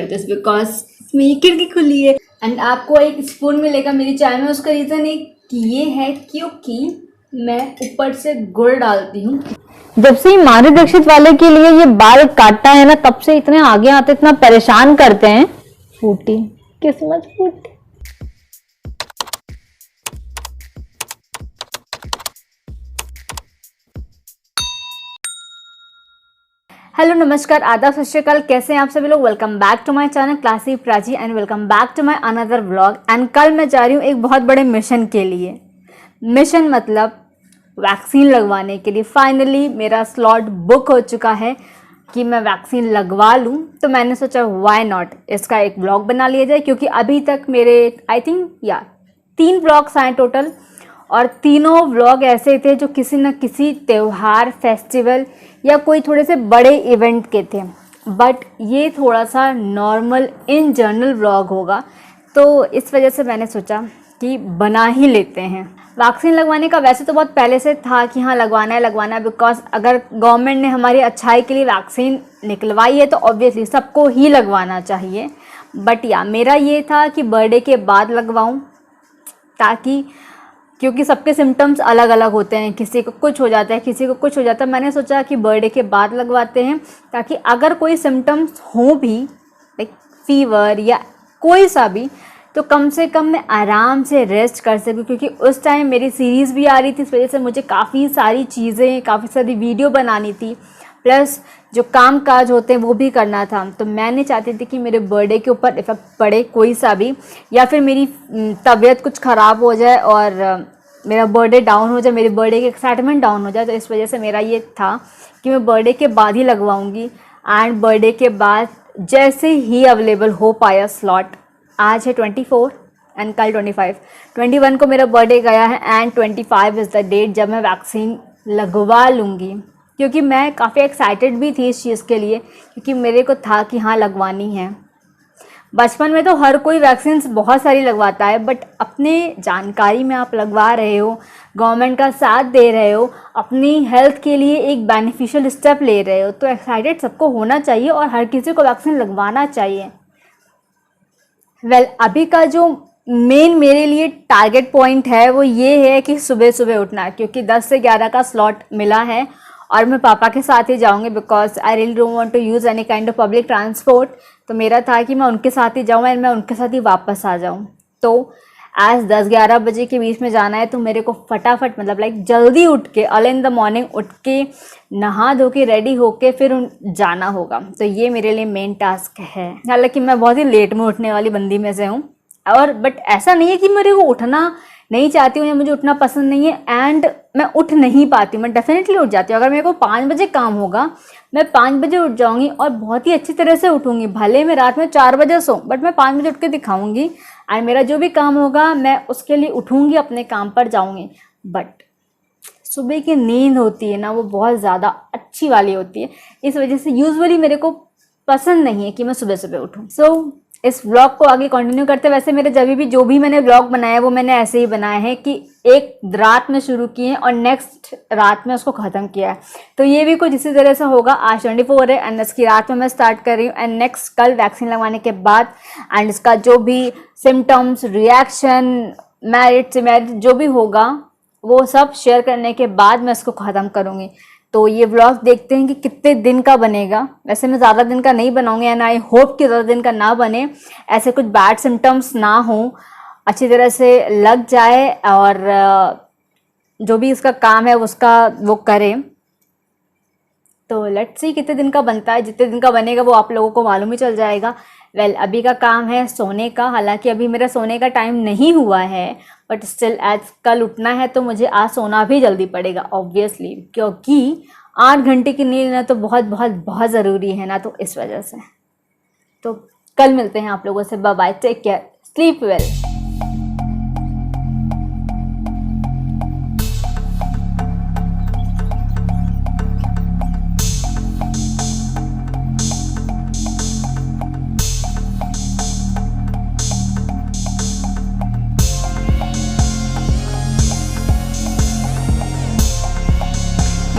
This because मेरी खिड़की खुली है एंड आपको एक स्पून मिलेगा मेरी चाय में। उसका रीज़न ये है क्योंकि मैं ऊपर से गुड़ डालती हूँ। जब से माधुरी दीक्षित वाले के लिए ये बाल काटता है ना, तब से इतने आगे आते, इतना परेशान करते हैं। फूटी किस्मत फूटी। हेलो नमस्कार आदाब सत श्री अकाल, कैसे हैं आप सभी लोग। Welcome back to my channel classy Prachi and welcome back to my another vlog. And कल मैं जा रही हूँ एक बहुत बड़े मिशन के लिए। मिशन मतलब वैक्सीन लगवाने के लिए। फाइनली मेरा स्लॉट बुक हो चुका है कि मैं वैक्सीन लगवा लूँ। तो मैंने सोचा व्हाई नॉट, इसका एक व्लॉग बना लिया जाए, क्योंकि अभी तक मेरे आई थिंक 3 व्लॉग्स आए टोटल, और तीनों व्लॉग ऐसे थे जो किसी न किसी त्यौहार, फेस्टिवल या कोई थोड़े से बड़े इवेंट के थे। बट ये थोड़ा सा नॉर्मल इन जनरल व्लॉग होगा, तो इस वजह से मैंने सोचा कि बना ही लेते हैं। वैक्सीन लगवाने का वैसे तो बहुत पहले से था कि हाँ लगवाना है, बिकॉज अगर गवर्नमेंट ने हमारी अच्छाई के लिए वैक्सीन निकलवाई है तो ऑब्वियसली सबको ही लगवाना चाहिए। बट मेरा ये था कि बर्थडे के बाद लगवाऊं, ताकि क्योंकि सबके सिम्टम्स अलग अलग होते हैं, किसी को कुछ हो जाता है, किसी को कुछ हो जाता है। मैंने सोचा कि बर्थडे के बाद लगवाते हैं, ताकि अगर कोई सिम्टम्स हों भी, लाइक फीवर या कोई सा भी, तो कम से कम मैं आराम से रेस्ट कर सकूँ। क्योंकि उस टाइम मेरी सीरीज़ भी आ रही थी, इस वजह से मुझे काफ़ी सारी चीज़ें, काफ़ी सारी वीडियो बनानी थी, प्लस जो काम काज होते हैं वो भी करना था। तो मैंने चाहती थी कि मेरे बर्थडे के ऊपर इफ़ेक्ट पड़े कोई सा भी, या फिर मेरी तबीयत कुछ ख़राब हो जाए और मेरा बर्थडे डाउन हो जाए, मेरे बर्थडे की एक्साइटमेंट डाउन हो जाए। तो इस वजह से मेरा ये था कि मैं बर्थडे के बाद ही लगवाऊंगी। एंड बर्थडे के बाद जैसे ही अवेलेबल हो पाया स्लॉट, आज है 24 एंड कल 25, 21 को मेरा बर्थडे गया है एंड 25 इज़ द डेट जब मैं वैक्सीन लगवा लूँगी। क्योंकि मैं काफ़ी एक्साइटेड भी थी इस चीज़ के लिए, क्योंकि मेरे को था कि हाँ लगवानी है। बचपन में तो हर कोई वैक्सीन्स बहुत सारी लगवाता है, बट अपने जानकारी में आप लगवा रहे हो, गवर्नमेंट का साथ दे रहे हो, अपनी हेल्थ के लिए एक बेनिफिशियल स्टेप ले रहे हो, तो एक्साइटेड सबको होना चाहिए और हर किसी को वैक्सीन लगवाना चाहिए। अभी का जो मेन मेरे लिए टारगेट पॉइंट है वो ये है कि सुबह सुबह उठना, क्योंकि 10 से 11 का स्लॉट मिला है और मैं पापा के साथ ही जाऊंगी, because I really don't want to use any kind of public transport. तो मेरा था कि मैं उनके साथ ही जाऊँ एंड मैं उनके साथ ही वापस आ जाऊँ। तो आज 10-11 बजे के बीच में जाना है, तो मेरे को फटाफट मतलब लाइक जल्दी उठ के, अर्ली इन द मॉर्निंग उठ के, नहा धो के, रेडी होके फिर जाना होगा। तो ये मेरे लिए मेन टास्क है। हालांकि मैं बहुत ही लेट में उठने वाली बंदी में से हूँ, और बट ऐसा नहीं है कि मेरे को उठना नहीं चाहती हूँ या मुझे उठना पसंद नहीं है एंड मैं उठ नहीं पाती हूँ। मैं डेफिनेटली उठ जाती हूँ। अगर मेरे को 5 बजे काम होगा, मैं 5 बजे उठ जाऊँगी और बहुत ही अच्छी तरह से उठूँगी। भले मैं रात में 4 बजे सो, बट मैं 5 बजे उठ के दिखाऊँगी एंड मेरा जो भी काम होगा मैं उसके लिए उठूँगी, अपने काम पर जाऊँगी। बट सुबह की नींद होती है ना, वो बहुत ज़्यादा अच्छी वाली होती है, इस वजह से यूजुअली मेरे को पसंद नहीं है कि मैं सुबह सुबह उठूँ। सो इस व्लॉग को आगे कंटिन्यू करते। वैसे मेरे जो भी मैंने व्लॉग बनाया वो मैंने ऐसे ही बनाया है कि एक रात में शुरू किए हैं और नेक्स्ट रात में उसको ख़त्म किया है। तो ये भी कुछ इसी तरह से होगा। आज 24 है एंड इसकी रात में मैं स्टार्ट कर रही हूँ एंड नेक्स्ट कल वैक्सीन लगवाने के बाद एंड इसका जो भी सिम्टम्स, रिएक्शन, मेरिट जो भी होगा वो सब शेयर करने के बाद मैं इसको ख़त्म करूँगी। तो ये व्लॉग देखते हैं कि कितने दिन का बनेगा। वैसे मैं ज़्यादा दिन का नहीं बनाऊंगी एंड आई होप कि ज़्यादा दिन का ना बने, ऐसे कुछ बैड सिम्टम्स ना हो, अच्छी तरह से लग जाए और जो भी इसका काम है उसका वो करें। तो लेट्स सी कितने दिन का बनता है। जितने दिन का बनेगा वो आप लोगों को मालूम ही चल जाएगा। अभी का काम है सोने का। हालांकि अभी मेरा सोने का टाइम नहीं हुआ है, बट स्टिल एज कल उठना है तो मुझे आज सोना भी जल्दी पड़ेगा ऑब्वियसली, क्योंकि 8 घंटे की नींद ना तो बहुत बहुत बहुत ज़रूरी है ना, तो इस वजह से। तो कल मिलते हैं आप लोगों से। Bye bye, take care, sleep well.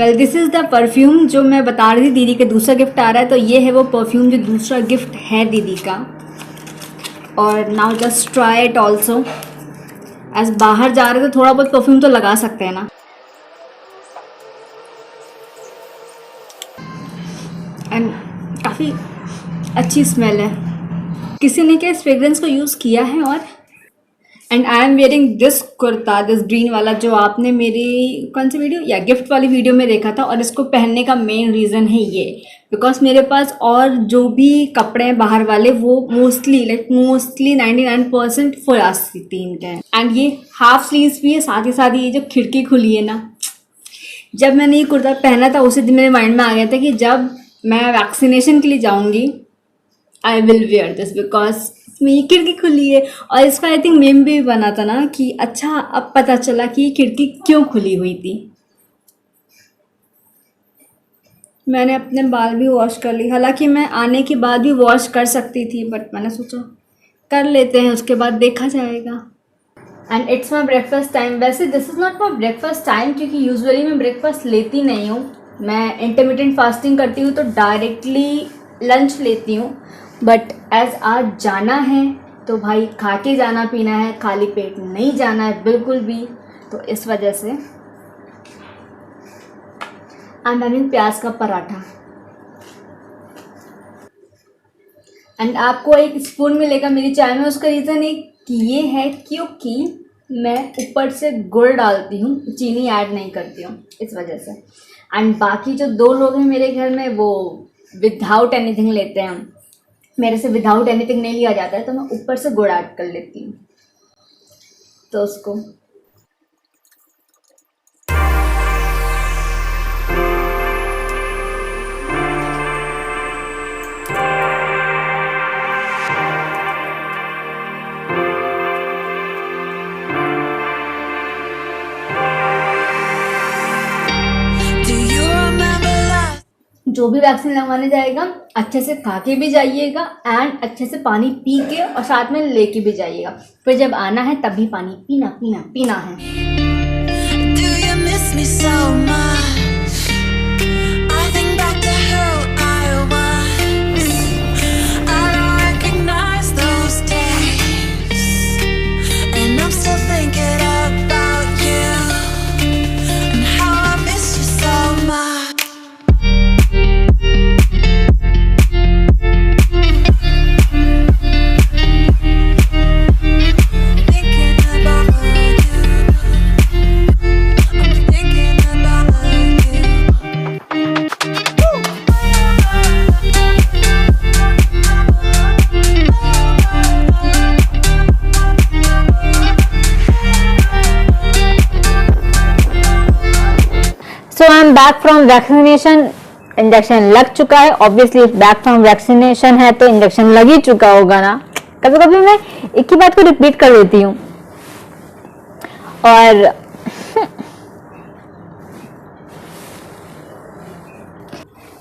Well this is the perfume जो मैं बता रही थी दीदी के दूसरा गिफ्ट आ रहा है, तो ये है वो परफ्यूम जो दूसरा गिफ्ट है दीदी का। और now just try it also. As बाहर जा रहे तो थोड़ा बहुत परफ्यूम तो लगा सकते हैं ना। एंड काफ़ी अच्छी स्मेल है। किसी ने क्या इस फ्रेग्रेंस को यूज़ किया है। और and I am wearing this kurta, this green वाला जो आपने मेरी कौन सी वीडियो या गिफ्ट वाली वीडियो में देखा था। और इसको पहनने का मेन रीज़न है ये, बिकॉज मेरे पास और जो भी कपड़े हैं बाहर वाले वो मोस्टली 99% फुल आस्तीन के हैं। एंड ये हाफ स्लीव्स भी है, साथ ही साथ ये जो खिड़की खुली है ना, जब मैंने ये कुर्ता पहना था उसी दिन मेरे माइंड में आ गया था कि जब मैं वैक्सीनेशन के लिए जाऊँगी I will where this, because इसमें ये खिड़की खुली है। और इसका आई थिंक मेम भी बना था ना कि अच्छा अब पता चला कि ये खिड़की क्यों खुली हुई थी। मैंने अपने बाल भी वॉश कर लिए, हालांकि मैं आने के बाद भी वॉश कर सकती थी, बट मैंने सोचा कर लेते हैं, उसके बाद देखा जाएगा। And it's my breakfast time. वैसे this is not my breakfast time, क्योंकि यूजुअली मैं ब्रेकफास्ट लेती नहीं हूँ। मैं इंटरमीडिएट फास्टिंग करती हूँ तो डायरेक्टली लंच लेती हूँ, बट एज आज जाना है तो भाई खा के जाना पीना है, खाली पेट नहीं जाना है बिल्कुल भी। तो इस वजह से आई एम हैविंग प्याज का पराठा। एंड आपको एक स्पून मिलेगा मेरी चाय में, उसका रीज़न ये है क्योंकि मैं ऊपर से गुड़ डालती हूँ, चीनी ऐड नहीं करती हूँ, इस वजह से। एंड बाकी जो 2 लोग हैं मेरे घर में वो विदाउट एनीथिंग लेते हैं, मेरे से विदाउट एनीथिंग नहीं लिया जाता है, तो मैं ऊपर से गुड़ ऐड कर लेती हूँ। तो उसको जो भी वैक्सीन लगवाने जाएगा अच्छे से खा के भी जाइएगा एंड अच्छे से पानी पी के और साथ में लेके भी जाइएगा। फिर जब आना है तभी पानी पीना पीना पीना है। Do you miss me so much? I think back to who I was. I don't recognize those days, and I'm still thinking about you and how I miss you so much. So I am back from vaccination. Injection लग चुका है, obviously back from vaccination है तो injection लग ही चुका होगा ना। कभी कभी मैं एक ही बात को रिपीट कर देती हूँ। और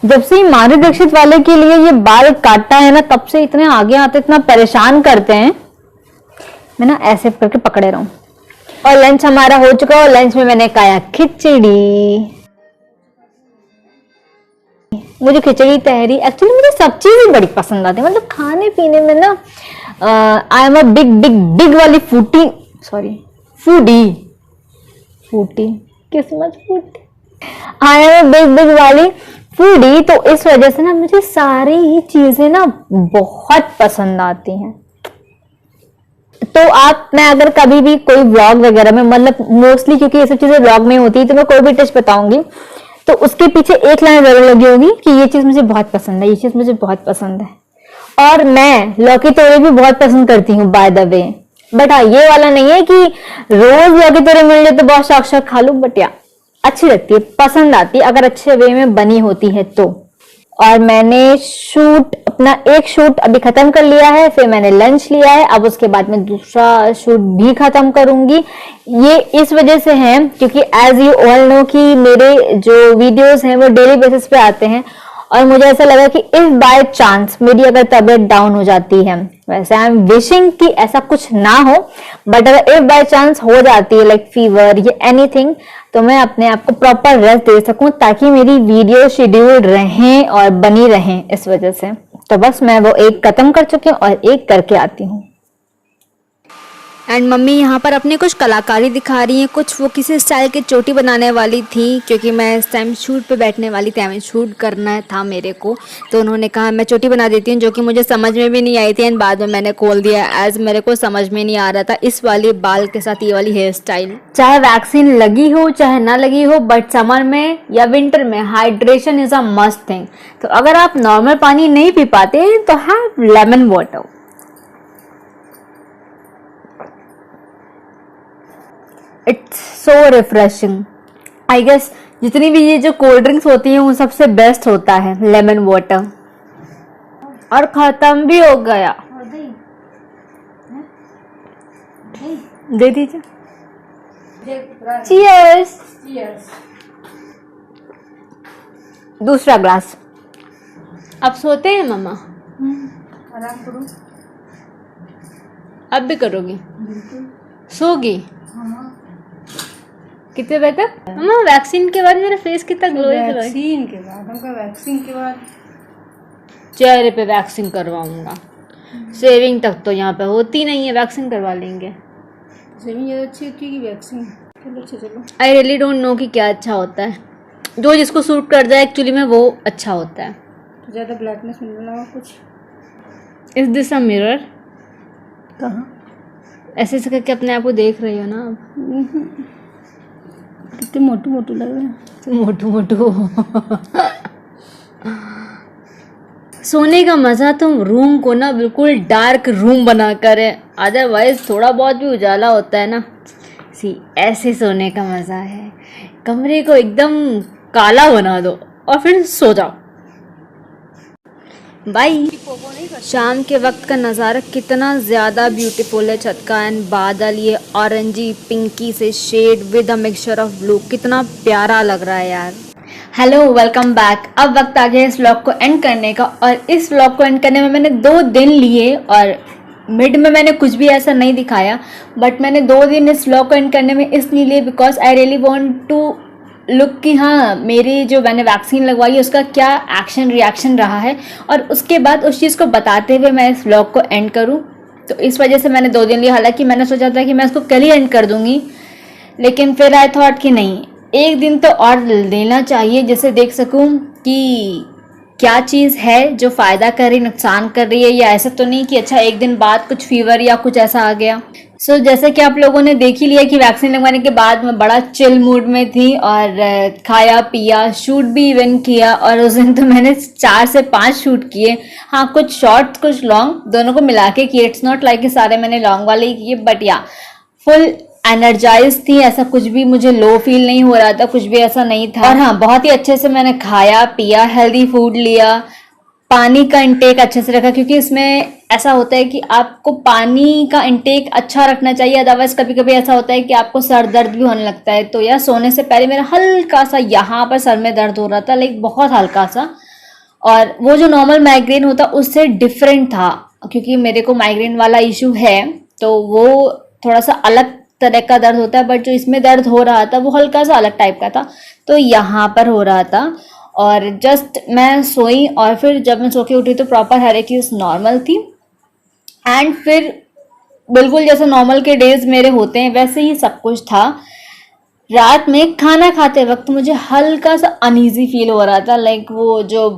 जब से माधुरी दीक्षित वाले के लिए ये बाल काटा है ना, तब से इतने आगे आते, इतना परेशान करते हैं। मैं ना ऐसे करके पकड़े रहूं। और लंच हमारा हो चुका है और लंच में मैंने खाया खिचड़ी। मुझे खिचड़ी तहरी, एक्चुअली मुझे सब चीजें बड़ी पसंद आती है, मतलब खाने पीने में ना I am a big big big वाली फूडी किस्मत फूटी, I am a big big वाली फूडी। तो इस वजह से ना मुझे सारी ही चीजें ना बहुत पसंद आती हैं। तो मैं अगर कभी भी कोई व्लॉग वगैरह में, मतलब मोस्टली क्योंकि ये सब चीजें व्लॉग में होती है, तो मैं कोई भी डिश बताऊंगी तो उसके पीछे एक लाइन जरूर लगी होगी कि ये चीज मुझे बहुत पसंद है, ये चीज मुझे बहुत पसंद है। और मैं लौकी तोरई भी बहुत पसंद करती हूँ बाय द वे। बट हाँ, ये वाला नहीं है कि रोज लौकी तोरई मिल जाए तो बहुत शौक शौक खा लूं, बट या अच्छी लगती है, पसंद आती है अगर अच्छे वे में बनी होती है तो। और मैंने अपना एक शूट अभी खत्म कर लिया है, फिर मैंने लंच लिया है, अब उसके बाद मैं दूसरा शूट भी खत्म करूंगी। ये इस वजह से है क्योंकि एज यू ऑल नो कि मेरे जो वीडियोस हैं वो डेली बेसिस पे आते हैं और मुझे ऐसा लगा कि इफ बाय चांस मेरी अगर तबीयत डाउन हो जाती है, वैसे आई एम विशिंग कि ऐसा कुछ ना हो, बट अगर इफ बाय चांस हो जाती है लाइक फीवर या एनीथिंग, तो मैं अपने आप को प्रॉपर रेस्ट दे सकूं ताकि मेरी वीडियो शेड्यूल रहें और बनी रहें इस वजह से। तो बस मैं वो एक खत्म कर चुकी हूँ और एक करके आती हूँ। एंड मम्मी यहाँ पर अपनी कुछ कलाकारी दिखा रही हैं, कुछ वो किसी स्टाइल की चोटी बनाने वाली थी, क्योंकि मैं इस टाइम शूट पे बैठने वाली थी, हमें शूट करना था मेरे को, तो उन्होंने कहा मैं चोटी बना देती हूँ, जो कि मुझे समझ में भी नहीं आई थी एंड बाद में मैंने खोल दिया एज मेरे को समझ में नहीं आ रहा था इस वाली बाल के साथ ये वाली हेयर स्टाइल। चाहे वैक्सीन लगी हो चाहे ना लगी हो, बट समर में या विंटर में hydration is a must thing. तो अगर आप नॉर्मल पानी नहीं पी पाते तो have lemon water. It's so refreshing. I guess जितनी भी ये जो कोल्ड ड्रिंक्स होती हैं वो सबसे बेस्ट होता है लेमन वाटर। और खत्म भी हो गया, दे दीजिए। चीयर्स। दूसरा ग्लास। अब सोते हैं मम्मा? आराम करो। अब भी करोगी? सोगी? कितने बजे तक? मम्मा वैक्सीन के बाद मेरा फेस कितना ग्लोई कर रहा है। वैक्सीन के बाद हमका वैक्सीन के बाद चेहरे पे वैक्सीन करवाऊंगा। सेविंग तक तो यहाँ पे होती नहीं है, वैक्सीन करवा लेंगे। सेविंग ज़्यादा अच्छी होती है कि वैक्सीन? चलो अच्छा चलो। आई रियली डोंट नो कि क्या अच्छा होता है, जो जिसको सूट कर जाए एक्चुअली में वो अच्छा होता है। तो ज़्यादा ब्लैकनेस मिलने लगा कुछ? Is this a mirror? कहाँ? ऐसे ऐसे करके अपने आप को देख रही हो ना अब? कितने मोटू मोटू लग रहे हैं। मोटू मोटू। सोने का मजा तो रूम को ना बिल्कुल डार्क रूम बनाकर है, अदरवाइज थोड़ा बहुत भी उजाला होता है ना, ऐसे सोने का मजा है। कमरे को एकदम काला बना दो और फिर सो जाओ। बाय। शाम के वक्त का नज़ारा कितना ज़्यादा ब्यूटीफुल है, छत का एंड बादल ये ऑरेंजी पिंकी से shade with a mixture of blue, कितना प्यारा लग रहा है यार। Hello, welcome back. अब वक्त आ गया इस व्लॉग को एंड करने का, और इस व्लॉग को एंड करने में मैंने 2 दिन लिए और मिड में मैंने कुछ भी ऐसा नहीं दिखाया, बट मैंने 2 दिन इस व्लॉग को एंड करने में इसलिए लिए because I really want to look कि हाँ मेरी जो मैंने वैक्सीन लगवाई है उसका क्या एक्शन रिएक्शन रहा है, और उसके बाद उस चीज़ को बताते हुए मैं इस व्लॉग को एंड करूँ। तो इस वजह से मैंने 2 दिन लिए। हालांकि मैंने सोचा था कि मैं इसको कल ही एंड कर दूँगी, लेकिन फिर आई थॉट कि नहीं, 1 दिन तो और देना चाहिए जिससे देख सकूँ कि क्या चीज़ है जो फ़ायदा कर रही नुकसान कर रही है, या ऐसा तो नहीं कि अच्छा 1 दिन बाद कुछ फीवर या कुछ ऐसा आ गया। सो जैसे कि आप लोगों ने देख ही लिया कि वैक्सीन लगवाने के बाद मैं बड़ा चिल मूड में थी और खाया पिया, शूट भी इवन किया, और उस दिन तो मैंने 4 से 5 शूट किए। हाँ, कुछ शॉर्ट कुछ लॉन्ग दोनों को मिला के किए। इट्स नॉट लाइक कि सारे मैंने लॉन्ग वाले ही किए, बट या फुल एनर्जाइज थी, ऐसा कुछ भी मुझे लो फील नहीं हो रहा था, कुछ भी ऐसा नहीं था। और हाँ, बहुत ही अच्छे से मैंने खाया पिया, हेल्दी फूड लिया, पानी का इंटेक अच्छे से रखा, क्योंकि इसमें ऐसा होता है कि आपको पानी का इंटेक अच्छा रखना चाहिए, अदरवाइज कभी कभी ऐसा होता है कि आपको सर दर्द भी होने लगता है। तो यार सोने से पहले मेरा हल्का सा यहाँ पर सर में दर्द हो रहा था, लाइक बहुत हल्का सा, और वो जो नॉर्मल माइग्रेन होता उससे डिफरेंट था, क्योंकि मेरे को माइग्रेन वाला इशू है तो वो थोड़ा सा अलग तरह का दर्द होता है, बट जो इसमें दर्द हो रहा था वो हल्का सा अलग टाइप का था, तो यहाँ पर हो रहा था। और जस्ट मैं सोई और फिर जब मैं सो के उठी तो प्रॉपर हर एक चीज़ नॉर्मल थी, एंड फिर बिल्कुल जैसे नॉर्मल के डेज मेरे होते हैं वैसे ही सब कुछ था। रात में खाना खाते वक्त मुझे हल्का सा अनईजी फील हो रहा था, लाइक वो जो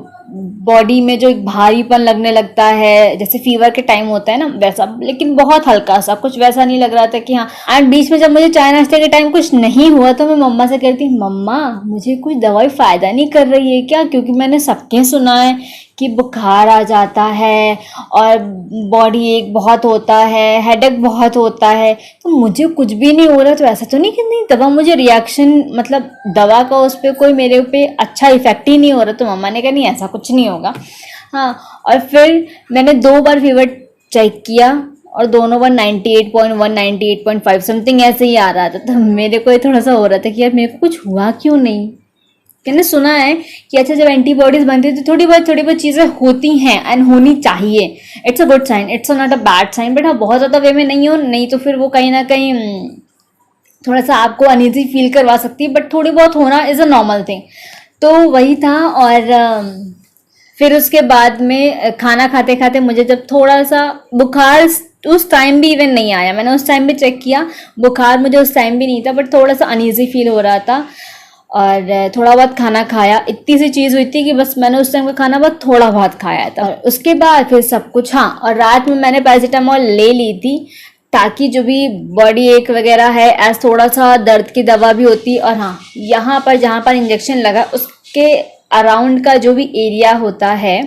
बॉडी में जो एक भारीपन लगने लगता है जैसे फीवर के टाइम होता है ना वैसा, लेकिन बहुत हल्का सा, कुछ वैसा नहीं लग रहा था कि हाँ। एंड बीच में जब मुझे चाय नाश्ते के टाइम कुछ नहीं हुआ तो मैं मम्मा से कहती, मम्मा मुझे कुछ दवाई फ़ायदा नहीं कर रही है क्या, क्योंकि मैंने सबके सुना है कि बुखार आ जाता है और बॉडी एक बहुत होता है, हेडेक बहुत होता है, तो मुझे कुछ भी नहीं हो रहा, तो ऐसा तो नहीं कि नहीं दवा मुझे रिएक्शन मतलब दवा का उस पर कोई मेरे पे अच्छा इफेक्ट ही नहीं हो रहा। तो मम्मा ने कहा नहीं ऐसा कुछ नहीं होगा। हाँ, और फिर मैंने 2 बार फीवर चेक किया और दोनों बार 98.1 98.5 समथिंग ऐसे ही आ रहा था, तो मेरे को ये थोड़ा सा हो रहा था कि यार मेरे को कुछ हुआ क्यों नहीं। मैंने सुना है कि अच्छा जब एंटीबॉडीज बनती है तो थोड़ी बहुत चीज़ें होती हैं एंड होनी चाहिए। It's a good sign, it's not a bad sign, but हाँ बहुत ज़्यादा वे में नहीं हो, नहीं तो फिर वो कहीं ना कहीं थोड़ा सा आपको अनईजी फील करवा सकती है, बट थोड़ी बहुत होना इज़ अ नॉर्मल थिंग। तो वही था। और फिर उसके बाद में खाना खाते खाते मुझे जब थोड़ा सा बुखार उस टाइम भी इवन नहीं आया, मैंने उस टाइम भी चेक किया, बुखार मुझे उस टाइम भी नहीं था, बट थोड़ा सा अनईजी फील हो रहा था। और थोड़ा बहुत खाना खाया, इतनी सी चीज़ हुई थी कि बस मैंने उस टाइम का खाना बहुत थोड़ा बहुत खाया था। और उसके बाद फिर सब कुछ, हाँ, और रात में मैंने पैरासीटामोल ले ली थी ताकि जो भी बॉडी एक वगैरह है, एज थोड़ा सा दर्द की दवा भी होती। और हाँ, यहाँ पर जहाँ पर इंजेक्शन लगा उसके अराउंड का जो भी एरिया होता है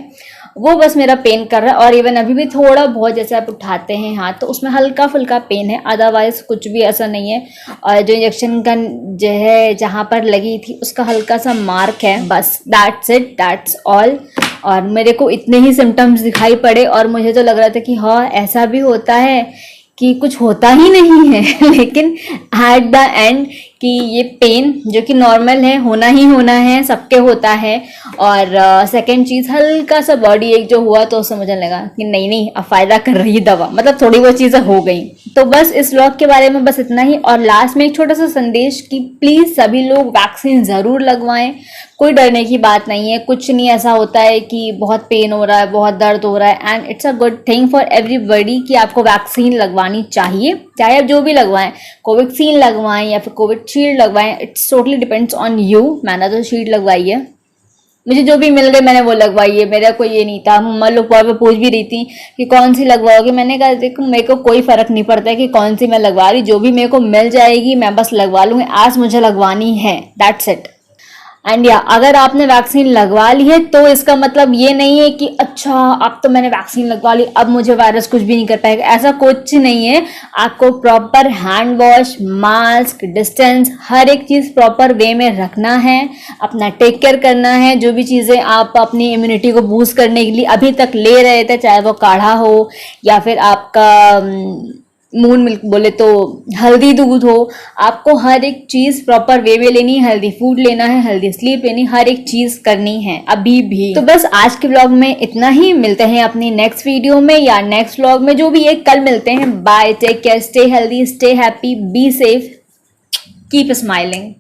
वो बस मेरा पेन कर रहा है। और इवन अभी भी थोड़ा बहुत, जैसे आप उठाते हैं हाथ तो उसमें हल्का फुल्का पेन है, अदरवाइज कुछ भी ऐसा नहीं है। और जो इंजेक्शन गन जो है जहाँ पर लगी थी उसका हल्का सा मार्क है, बस दैट्स इट, दैट्स ऑल। और मेरे को इतने ही सिम्टम्स दिखाई पड़े और मुझे तो लग रहा था कि हाँ ऐसा भी होता है कि कुछ होता ही नहीं है लेकिन एट द एंड कि ये पेन जो कि नॉर्मल है, होना ही होना है, सबके होता है। और सेकंड चीज़, हल्का सा बॉडी एक जो हुआ तो समझने लगा कि नहीं अब फ़ायदा कर रही है दवा, मतलब थोड़ी बहुत चीज़ें हो गई। तो बस इस व्लॉग के बारे में बस इतना ही। और लास्ट में एक छोटा सा संदेश कि प्लीज़ सभी लोग वैक्सीन ज़रूर लगवाएं, कोई डरने की बात नहीं है, कुछ नहीं ऐसा होता है कि बहुत पेन हो रहा है, बहुत दर्द हो रहा है। And it's a good thing for everybody कि आपको वैक्सीन लगवानी चाहिए, चाहे आप जो भी लगवाएं, कोवैक्सीन लगवाएं या फिर कोविशील्ड लगवाएं, it's totally depends on you. मैंने तो शील्ड लगवाई है, मुझे जो भी मिल गई मैंने वो लगवाई है, मेरा कोई ये नहीं था। मम्मा लोग बार बार पूछ भी रही थी कि कौन सी लगवाओगे, मैंने कहा देखो मेरे को कोई फर्क नहीं पड़ता है कि कौन सी मैं लगवा रही, जो भी मेरे को मिल जाएगी मैं बस लगवा लूँगी, आज मुझे लगवानी है, दैट्स इट। एंड या अगर आपने वैक्सीन लगवा ली है तो इसका मतलब ये नहीं है कि अच्छा अब तो मैंने वैक्सीन लगवा ली अब मुझे वायरस कुछ भी नहीं कर पाएगा, ऐसा कुछ नहीं है। आपको proper hand wash, mask, distance, हर एक चीज़ प्रॉपर वे में रखना है, अपना टेक केयर करना है। जो भी चीज़ें आप अपनी इम्यूनिटी को बूस्ट करने के लिए अभी तक ले रहे थे, चाहे वो काढ़ा हो या फिर आपका मून मिल्क बोले तो हल्दी दूध हो, आपको हर एक चीज प्रॉपर वे में लेनी है, हेल्दी फूड लेना है, हेल्दी स्लीप लेनी, हर एक चीज करनी है अभी भी। तो बस आज के व्लॉग में इतना ही, मिलते हैं अपनी नेक्स्ट वीडियो में या नेक्स्ट व्लॉग में, जो भी है कल मिलते हैं। Bye, take care, stay healthy, stay happy, be safe, keep smiling.